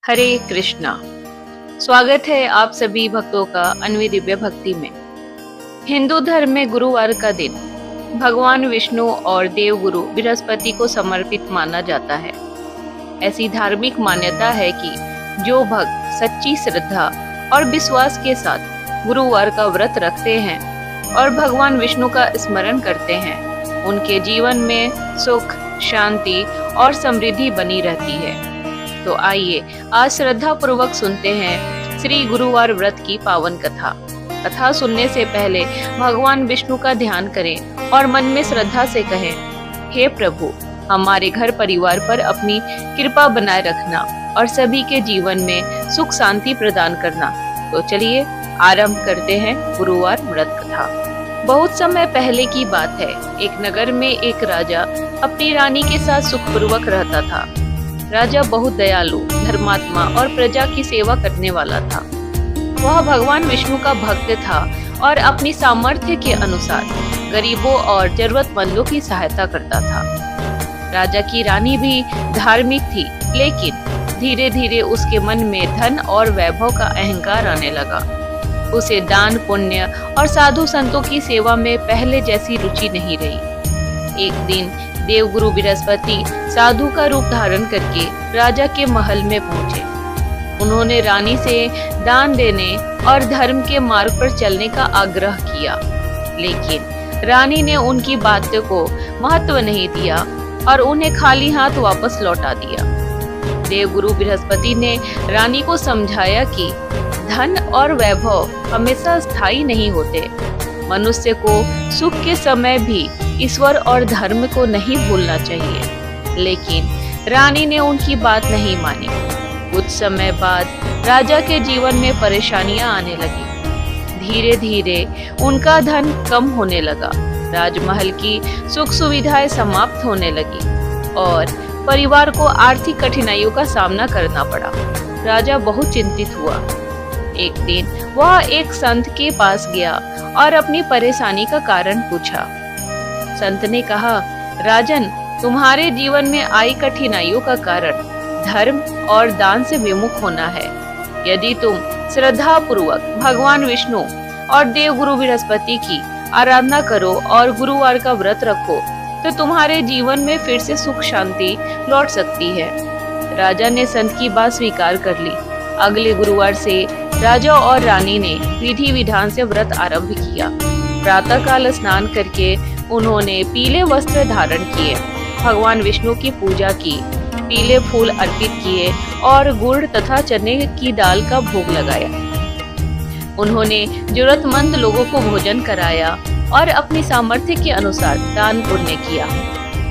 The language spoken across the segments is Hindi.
हरे कृष्णा। स्वागत है आप सभी भक्तों का अन्वी दिव्य भक्ति में। हिंदू धर्म में गुरुवार का दिन भगवान विष्णु और देवगुरु बृहस्पति को समर्पित माना जाता है। ऐसी धार्मिक मान्यता है कि जो भक्त सच्ची श्रद्धा और विश्वास के साथ गुरुवार का व्रत रखते हैं और भगवान विष्णु का स्मरण करते हैं, उनके जीवन में सुख, शांति और समृद्धि बनी रहती है। तो आइए आज श्रद्धा पूर्वक सुनते हैं श्री गुरुवार व्रत की पावन कथा। कथा सुनने से पहले भगवान विष्णु का ध्यान करें और मन में श्रद्धा से कहें, हे प्रभु, हमारे घर परिवार पर अपनी कृपा बनाए रखना और सभी के जीवन में सुख शांति प्रदान करना। तो चलिए आरंभ करते हैं गुरुवार व्रत कथा। बहुत समय पहले की बात है। एक नगर में एक राजा अपनी रानी के साथ सुखपूर्वक रहता था। राजा बहुत दयालु, धर्मात्मा और प्रजा की सेवा करने वाला था। वह भगवान विष्णु का भक्त था और अपनी सामर्थ्य के अनुसार गरीबों और जरूरतमंदों की सहायता करता था। राजा की रानी भी धार्मिक थी, लेकिन धीरे धीरे उसके मन में धन और वैभव का अहंकार आने लगा। उसे दान पुण्य और साधु संतों की सेवा में पहले जैसी रुचि नहीं रही। एक दिन देवगुरु बृहस्पति साधु का रूप धारण करके राजा के महल में पहुंचे। उन्होंने रानी से दान देने और धर्म के मार्ग पर चलने का आग्रह किया, लेकिन रानी ने उनकी बातों को महत्व नहीं दिया और उन्हें खाली हाथ वापस लौटा दिया। देवगुरु बृहस्पति ने रानी को समझाया कि धन और वैभव हमेशा स्थायी नहीं होते। मनुष्य को सुख के समय भी ईश्वर और धर्म को नहीं भूलना चाहिए, लेकिन रानी ने उनकी बात नहीं मानी। कुछ समय बाद राजा के जीवन में परेशानियां आने लगी। धीरे धीरे उनका धन कम होने लगा, राजमहल की सुख सुविधाएं समाप्त होने लगी और परिवार को आर्थिक कठिनाइयों का सामना करना पड़ा। राजा बहुत चिंतित हुआ। एक दिन वह एक संत के पास गया और अपनी परेशानी का कारण पूछा। संत ने कहा, राजन, तुम्हारे जीवन में आई कठिनाइयों का कारण धर्म और दान से विमुख होना है। यदि तुम श्रद्धा पूर्वक भगवान विष्णु और देवगुरु बृहस्पति की आराधना करो और गुरुवार का व्रत रखो, तो तुम्हारे जीवन में फिर से सुख शांति लौट सकती है। राजा ने संत की बात स्वीकार कर ली। अगले गुरुवार से राजा और रानी ने विधि विधान से व्रत आरंभ किया। प्रातःकाल स्नान करके उन्होंने पीले वस्त्र धारण किए, भगवान विष्णु की पूजा की, पीले फूल अर्पित किए और गुड़ तथा चने की दाल का भोग लगाया। उन्होंने जरूरतमंद लोगों को भोजन कराया और अपनी सामर्थ्य के अनुसार दान पुण्य किया।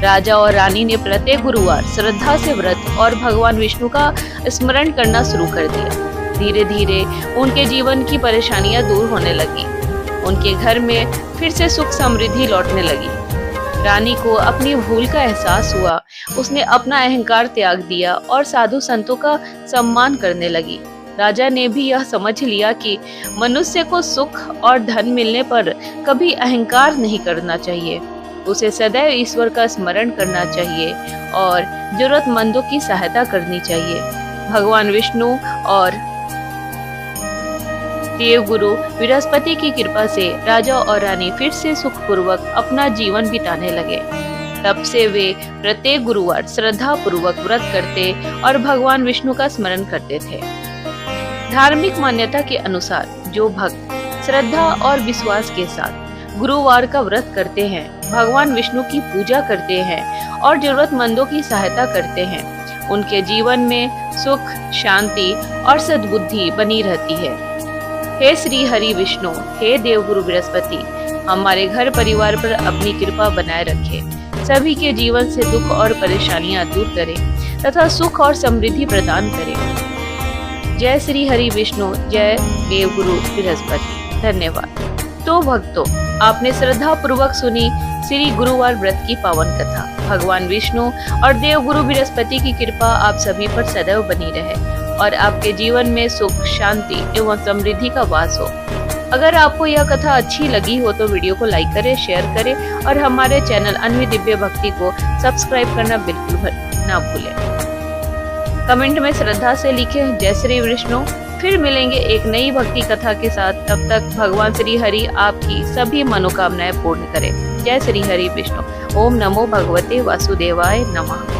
राजा और रानी ने प्रत्येक गुरुवार श्रद्धा से व्रत और भगवान विष्णु का स्मरण करना शुरू कर दिया। धीरे धीरे उनके जीवन की परेशानियां दूर होने लगी। उनके घर में फिर से सुख समृद्धि लौटने लगी। रानी को अपनी भूल का एहसास हुआ। उसने अपना अहंकार त्याग दिया और साधु संतों का सम्मान करने लगी। राजा ने भी यह समझ लिया कि मनुष्य को सुख और धन मिलने पर कभी अहंकार नहीं करना चाहिए। उसे सदैव ईश्वर का स्मरण करना चाहिए और जरूरतमंदों की सहायता करनी चाहिए। भगवान विष्णु और देवगुरु बृहस्पति की कृपा से राजा और रानी फिर से सुखपूर्वक अपना जीवन बिताने लगे। तब से वे प्रत्येक गुरुवार श्रद्धा पूर्वक व्रत करते और भगवान विष्णु का स्मरण करते थे। धार्मिक मान्यता के अनुसार जो भक्त श्रद्धा और विश्वास के साथ गुरुवार का व्रत करते हैं, भगवान विष्णु की पूजा करते हैं और जरूरतमंदों की सहायता करते हैं, उनके जीवन में सुख, शांति और सद्बुद्धि बनी रहती है। हे श्री हरि विष्णु, हे देवगुरु बृहस्पति, हमारे घर परिवार पर अपनी कृपा बनाए रखे, सभी के जीवन से दुख और परेशानियां दूर करें तथा सुख और समृद्धि प्रदान करें। जय श्री हरि विष्णु, जय देवगुरु बृहस्पति। धन्यवाद। तो भक्तों, आपने श्रद्धा पूर्वक सुनी श्री गुरुवार व्रत की पावन कथा। भगवान विष्णु और देवगुरु बृहस्पति की कृपा आप सभी पर सदैव बनी रहे और आपके जीवन में सुख, शांति एवं समृद्धि का वास हो। अगर आपको यह कथा अच्छी लगी हो तो वीडियो को लाइक करें, शेयर करें और हमारे चैनल अन्वी दिव्य भक्ति को सब्सक्राइब करना बिल्कुल ना भूलें। कमेंट में श्रद्धा से लिखें जय श्री विष्णु। फिर मिलेंगे एक नई भक्ति कथा के साथ। तब तक भगवान श्री हरि आपकी सभी मनोकामनाएं पूर्ण करें। जय श्री हरि विष्णु। ओम नमो भगवते वासुदेवाय नमः।